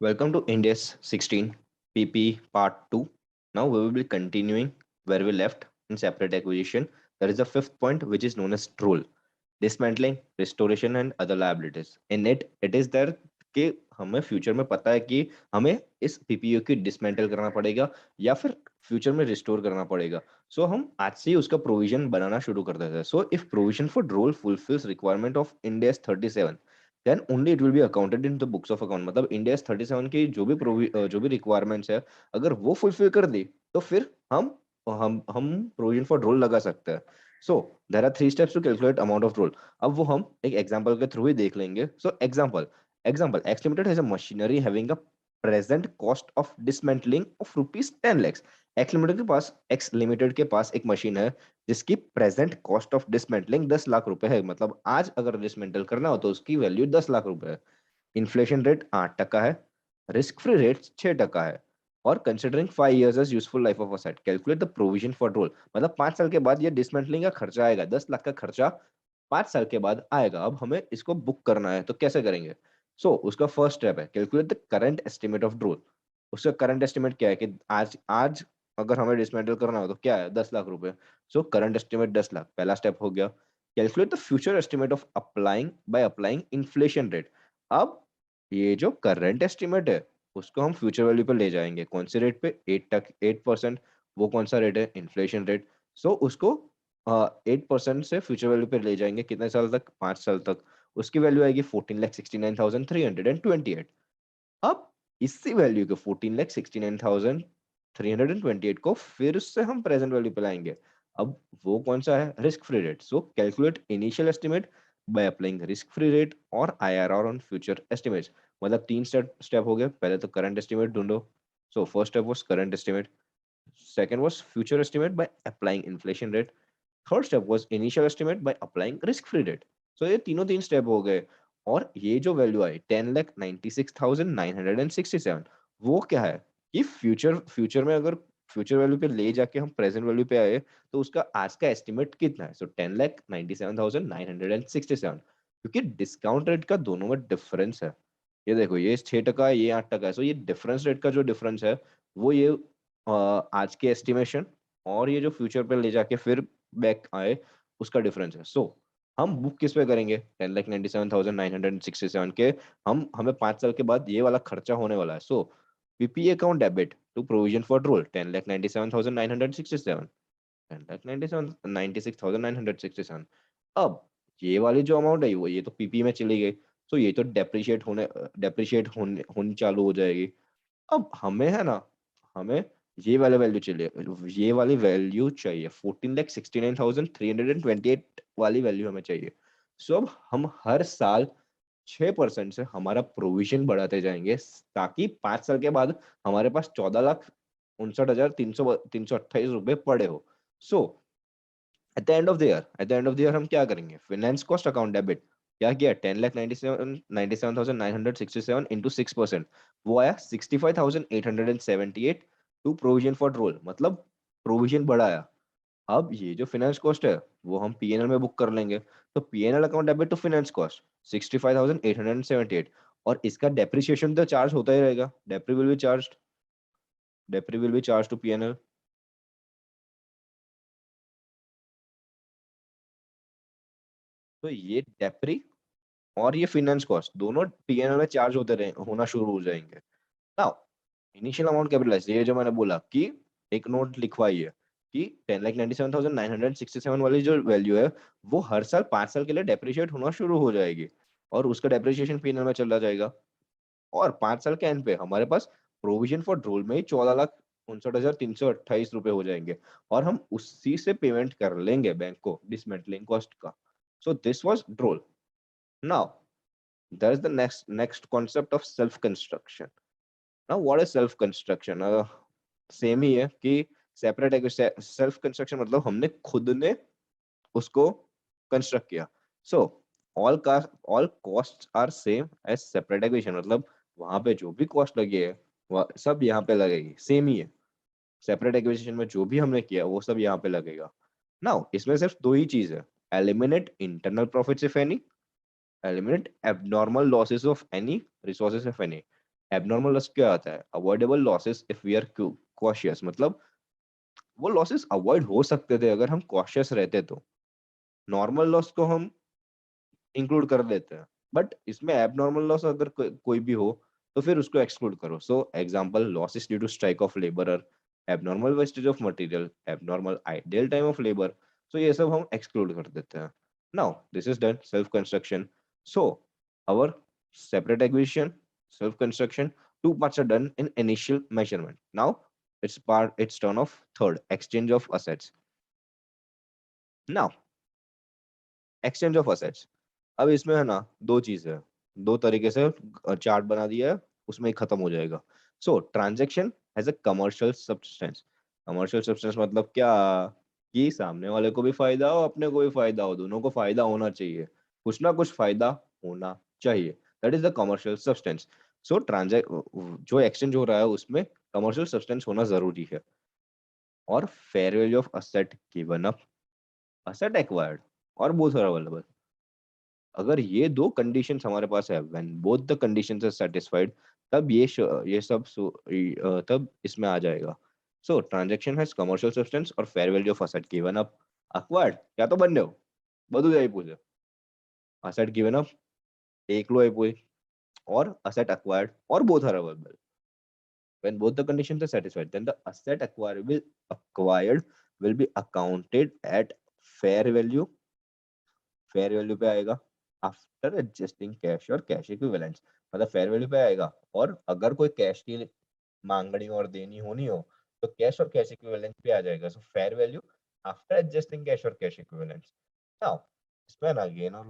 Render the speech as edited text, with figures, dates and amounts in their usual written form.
Welcome to India's 16 PP Part 2. Now we will be continuing where we left in separate acquisition. There is a fifth point which is known as rule, dismantling, restoration and other liabilities. In it is there कि हमें future में पता है कि हमें इस PPU की dismantle करना पड़ेगा या फिर फ्यूचर में रिस्टोर करना पड़ेगा. सो हम आज से ही उसका प्रोविजन बनाना शुरू कर देते हैं. So if provision for role fulfils requirement of Ind AS 37 then only it will be accounted in the books of account. मतलब इंडियाज 37 की जो भी रिक्वायरमेंट्स है, अगर वो फुलफिल कर दी तो फिर हम प्रोविजन फॉर रोल लगा सकते हैं. So there are three steps to calculate amount of role. अब वो हम एक एग्जांपल के थ्रू ही देख लेंगे. So example X Limited has a machinery having a present cost of dismantling of rupees 10 lakhs. X limited के पास एक मशीन है जिसकी present cost of dismantling 10 lakh रुपए है. मतलब आज अगर डिसमेंटल करना हो तो उसकी वैल्यू 10 लाख रुपए है. इन्फ्लेशन रेट 8% है, रिस्क फ्री रेट 6% है, और considering 5 years as useful life of asset calculate the provision for role. मतलब 5 साल के बाद ये डिसमेंटलिंग का खर्चा आएगा. 10 लाख का खर्चा 5 साल के बाद आएगा. अब हमें इसको बुक करना है तो कैसे करेंगे? उसका फर्स्ट स्टेप है calculate the current estimate of role. उसका करंट एस्टिमेट क्या है कि आज आज अगर हमें डिसमेंटल करना हो तो क्या है? 10 लाख रुपए. करंट एस्टिमेट 10 लाख, पहला स्टेप हो गया. Calculate the future estimate of applying inflation rate. अब ये जो करंट एस्टिमेट है उसको हम फ्यूचर वैल्यू पे ले जाएंगे. कौन से रेट पे? 8%. वो कौन सा रेट है? Inflation rate. उसको 8% से फ्यूचर वैल्यू पे ले जाएंगे. कितने साल तक? 5 साल तक. उसकी वैल्यू आएगी 14,69,328. अब इसी वैल्यू को 14,69,328 को फिर से हम प्रेजेंट वैल्यू पे लाएंगे. अब वो कौन सा है? Risk free rate. Calculate initial estimate by applying risk free rate और आईआरआर ऑन फ्यूचर एस्टिमेट्स. मतलब तीन स्टेप हो गए. पहले तो करंट एस्टिमेट ढूंढो. First step was current estimate. Second was future estimate by applying inflation rate. Third step was initial estimate by applying risk free rate. ये तीनों तीन स्टेप हो गए. और ये जो वैल्यू आई 10,96,967, वो क्या है? कि फ्यूचर में अगर फ्यूचर वैल्यू पे ले जाके हम प्रेजेंट वैल्यू पे आए तो उसका आज का एस्टिमेट कितना है? 10,97,967, क्योंकि डिस्काउंट रेट का दोनों में डिफरेंस है. ये देखो, ये 6% है, ये 8% है. ये डिफरेंस रेट का जो डिफरेंस है वो ये आज के एस्टिमेशन और ये जो फ्यूचर पे ले जाके फिर बैक आए उसका डिफरेंस है. हम बुक किस पे करेंगे? 10,97,967 के. हमें 5 साल के बाद ये वाला खर्चा होने वाला है. PPA account debit to provision for role 10,97,967, 10,96,967. अब ये वाली जो अमाउंट है वो ये तो पीपी में चली गई. ये तो डेप्रिशिएट होनी चालू हो जाएगी. अब हमें है ना, हमें ये वाली वैल्यू चाहिए. 14,69,328 वाली वैल्यू हमें चाहिए. अब हम हर साल 6% से हमारा प्रोविजन बढ़ाते जाएंगे ताकि 5 साल के बाद हमारे पास 14,59,328 रुपए पड़े हो. So at the end of the year हम क्या करेंगे? Finance cost account debit. क्या किया? 10,97,967 इंटू 6%, वो आया 65,878 टू प्रोविजन फॉर रोल. मतलब प्रोविजन बढ़ाया. अब ये जो फाइनेंस कॉस्ट है वो हम पीएनएल में बुक कर लेंगे. PNL account debit to finance cost 65,878. और इसका डेप्रिसिएशन तो चार्ज होता ही रहेगा. Depre will be charge to PNL. ये डेप्री और ये फाइनेंस कॉस्ट दोनों पीएनएल में चार्ज होते रहे होना शुरू हो जाएंगे. नाउ इनिशियल अमाउंट कैपिटलाइज, ये जो मैंने बोला कि एक नोट लिखवाइए कि 10,97,967 वाली जो वैल्यू है वो हर साल 5 साल के लिए डेप्रिशिएट होना शुरू हो जाएगी और उसका डेप्रिसिएशन पीएनएल में चला जाएगा. और 5 साल के एंड पे हमारे पास प्रोविजन फॉर रोल में ही 14,59,328 रुपए हो जाएंगे और हम उसी से पेमेंट कर लेंगे बैंक को डिसमेंटलिंग कॉस्ट का. This was role. Now there is the next concept of self construction. Now what is self construction? Same ही है कि सेपरेट सेल्फ कंस्ट्रक्शन मतलब हमने खुद ने उसको कंस्ट्रक्ट किया. So all cost are same as separate acquisition. मतलब वहां पे जो भी कॉस्ट लगी है वह सब यहाँ पे लगेगी. सेम ही है. सेपरेट एक्विजिशन में जो भी हमने किया वो सब यहाँ पे लगेगा. नाउ इसमें सिर्फ दो ही चीज है. Eliminate internal profits if any, eliminate abnormal losses of any resources if any. Abnormal loss क्या आता है? Avoidable losses if we are cautious, मतलब वो लॉसेस अवॉइड हो सकते थे अगर हम कॉशियस रहते तो। नॉर्मल लॉस को हम इंक्लूड कर देते हैं, बट इसमें एबनॉर्मल लॉस अगर कोई भी हो तो फिर उसको एक्सक्लूड करो। So example, losses due to strike of labourer, abnormal wastage of material, abnormal ideal time of labour, so ये सब हम एक्सक्लूड कर देते हैं। Now this is done self construction. So our separate acquisition, self construction, two parts are done in initial measurement. Now it's turn of third, exchange of assets. Now exchange of assets, अब इसमें है ना दो चीज है, दो तरीके से चार्ट बना दिया है, उसमें ही खत्म हो जाएगा। So transaction has a commercial substance. Commercial substance मतलब क्या? कि सामने वाले को भी फायदा हो, अपने को भी फायदा हो, दोनों को फायदा होना चाहिए, कुछ ना कुछ फायदा होना चाहिए। That is the commercial substance. सो ट्रांजेक्ट जो एक्सचेंज हो रहा है उसमें कमर्शियल सब्सटेंस होना जरूरी है। और fair value of asset given up, asset acquired, और बोथ आर अवेलेबल। अगर ये दो कंडीशंस हमारे पास है, when both the conditions are satisfied, तब ये सब तब इसमें आ जाएगा। So transaction has commercial substance और fair value of asset given up. Acquired क्या तो बन हो બધું જ આપ્યું છે, asset given up એકલું આપ્યું છે, or asset acquired, or both are available. When both the conditions are satisfied, then the asset acquired will be accounted at fair value, fair value पे आएगा आफ्टर एडजस्टिंग कैश और cash equivalents, मतलब fair value पे आएगा। और अगर कोई cash की मांगनी और देनी होनी हो तो कैश और कैश इक्विवेलेंट पे आ जाएगा। So fair value after adjusting cash और कैश इक्विवेलेंट्स। नाउ इसमें ना गेन और